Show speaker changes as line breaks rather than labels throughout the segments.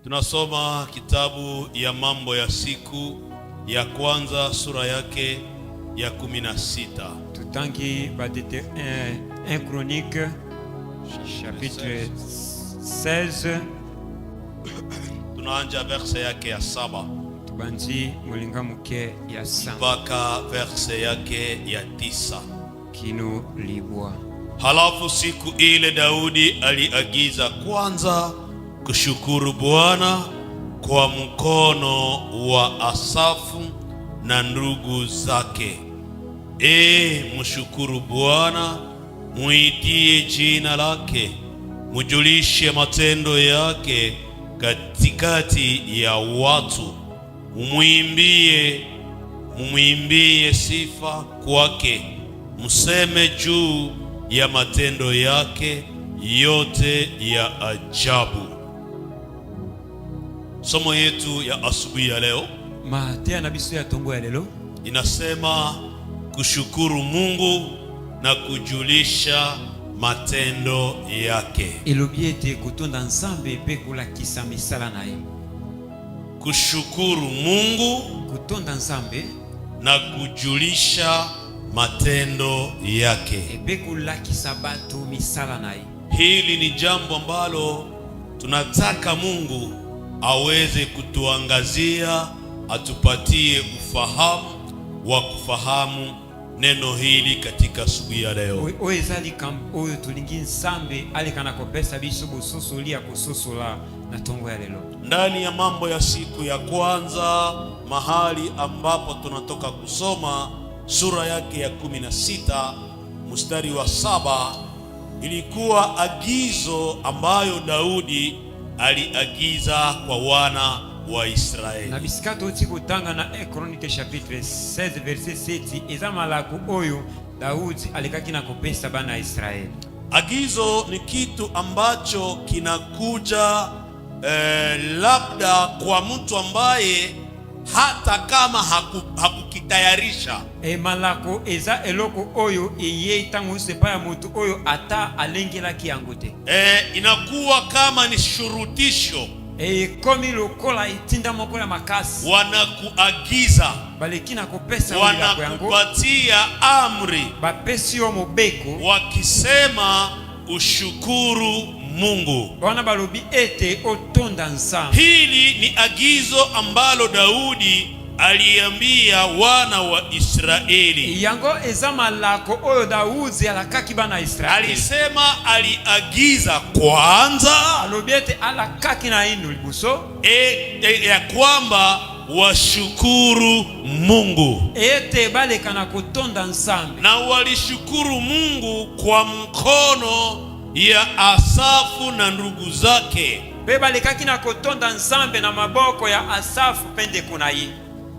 Tunasoma kitabu ya Mambo ya Siku ya kwanza sura yake ya 16.
Tutangi badete 1 Chronique chapitre 16.
Tunaanja verse yake ya 7
tubanzi mulinga muke ya 5
mpaka verse yake ya 9.
kino libwa.
Halafu siku ile Daudi aliagiza kwanza kushukuru Bwana kwa mkono wa Asafu na ndugu zake. Mshukuru Bwana, muitie jina lake, mujulishe matendo yake katikati ya watu, mumuimbie sifa kwake, museme juu ya matendo yake yote ya ajabu. Somo yetu ya asubuhi ya leo
Matea na biso ya tongo ya lelo
inasema kushukuru Mungu na kujulisha matendo yake.
elobiete kutonda nzambe pe kolakisa misala na ye.
Kushukuru Mungu
Kutonda nzambe
na kujulisha matendo yake.
pe kolakisa bato misala na ye.
Hili ni jambo ambalo tunataka Mungu aweze kutuangazia, atupatie ufahamu wa kufahamu neno hili katika asubuhi ya leo.
Oyo ezali kambo oyo tulingi nzambe alekana kopesa biso bosusu lia kususula na tongo ya lelo.
Ndani ya Mambo ya Siku ya kwanza, mahali ambapo tunatoka kusoma sura yake ya 16 mstari wa 7, ilikuwa agizo ambayo Daudi aliagiza kwa wana wa Israeli.
Na bisikato oti kutanga na 1 Chronique chapitre 16 verset 7 eza malako oyo Daudi alikaki na kopesa bana ya Israeli.
Agizo ni kitu ambacho kinakuja labda kwa mtu ambaye hata kama hakukitayarisha.
Malako eza eloko oyo eye tango sepa ya mutu oyo ata alengelaki yango te.
Inakuwa kama ni shurutisho.
Komi lokola itinda moko ya makasi.
Wanakuagiza,
baleki na kopesa milako yango,
wanakupatia amri,
bapesi yo mobeko,
wakisema ushukuru Mungu.
wana balobi ete otonda nzambe.
Hili ni agizo ambalo Daudi aliambia wana wa Israeli.
Yango eza malako oyo Daudi alakaki bana Israeli.
Alisema, aliagiza kwanza,
alobi ete alakaki na inu libuso,
ya kwamba washukuru Mungu.
ete baleka na kotonda nzambe.
Na walishukuru Mungu kwa mkono ya Asafu na ndugu zake.
Pe balekaki na kotonda nzambe na maboko ya Asafu pende kuna ye.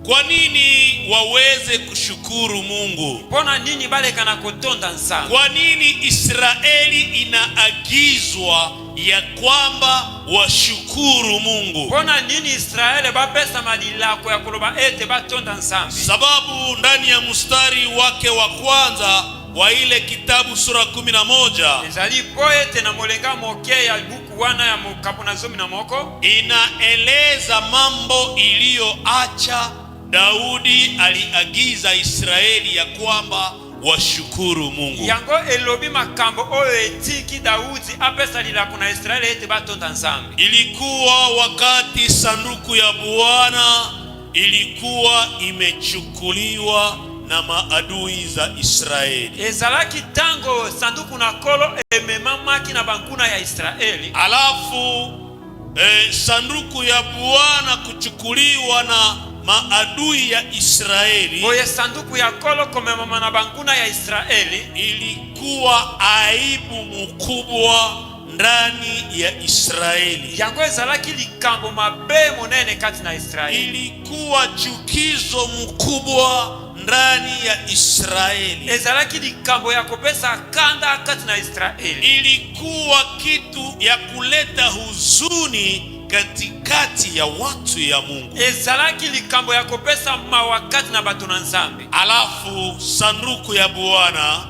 Kwa nini waweze kushukuru Mungu?
Pona nini baleka na kotonda nzambe?
Kwa nini Israeli inaagizwa ya kwamba washukuru Mungu?
Pona nini Israeli bapesa malilako ya kuloba ete batonda nzambe?
Sababu ndani ya mstari wake wa kwanza wa ile kitabu sura 11
ezali poete na molenga moke ya buku wana ya mokapuna 11
inaeleza mambo iliyoacha Daudi aliagiza Israeli ya kwamba washukuru Mungu.
Yango elobi makambo oyo etiki Daudi apesa lilako na Israeli ete batonda nzambe.
Ilikuwa wakati sanduku ya Bwana ilikuwa imechukuliwa na maadui za Israeli.
Ezalaki tango sanduku na kolo ememamaki na bankuna ya Israeli.
Alafu sanduku ya Bwana kuchukuliwa na maadui ya Israeli.
Oye sanduku ya kolo komemama na bankuna ya Israeli.
Ilikuwa aibu mkubwa ndani ya Israeli.
Yango ezalaki likambo mabe monene kati na Israeli.
Ilikuwa chukizo mkubwa ndani ya Israeli.
Ezalaki likambo ya kopesa kanda kati na Israeli.
Ilikuwa kitu ya kuleta huzuni katikati ya watu ya Mungu.
Ezalaki likambo ya kopesa mawakati na bato na nzambe.
Alafu sanduku ya Bwana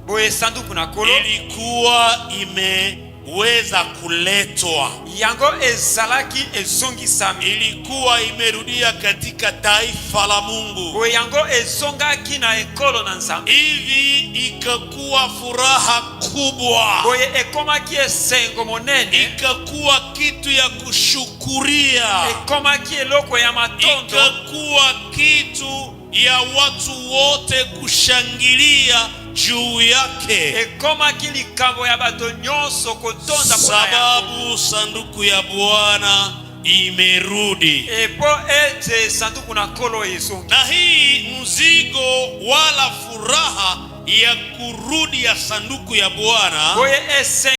boye sanduku na kolo
ilikuwa ime imeweza kuletwa,
yango ezalaki ezongisami,
ilikuwa imerudia katika taifa la Mungu.
boye yango ezongaki na ekolo na Nzambe,
hivi ikakuwa furaha kubwa,
boye ekomaki esengo monene,
ikakuwa kitu ya kushukuria,
ekomaki eloko ya matondo,
ikakuwa kitu ya watu wote kushangilia juu yake,
ekomaki likambo ya bato nyonso kotonda
sababu sanduku ya Bwana imerudi.
Epo ete sanduku na kolo ezongi,
Na hii mzigo wala furaha ya kurudi ya sanduku ya Bwana
boye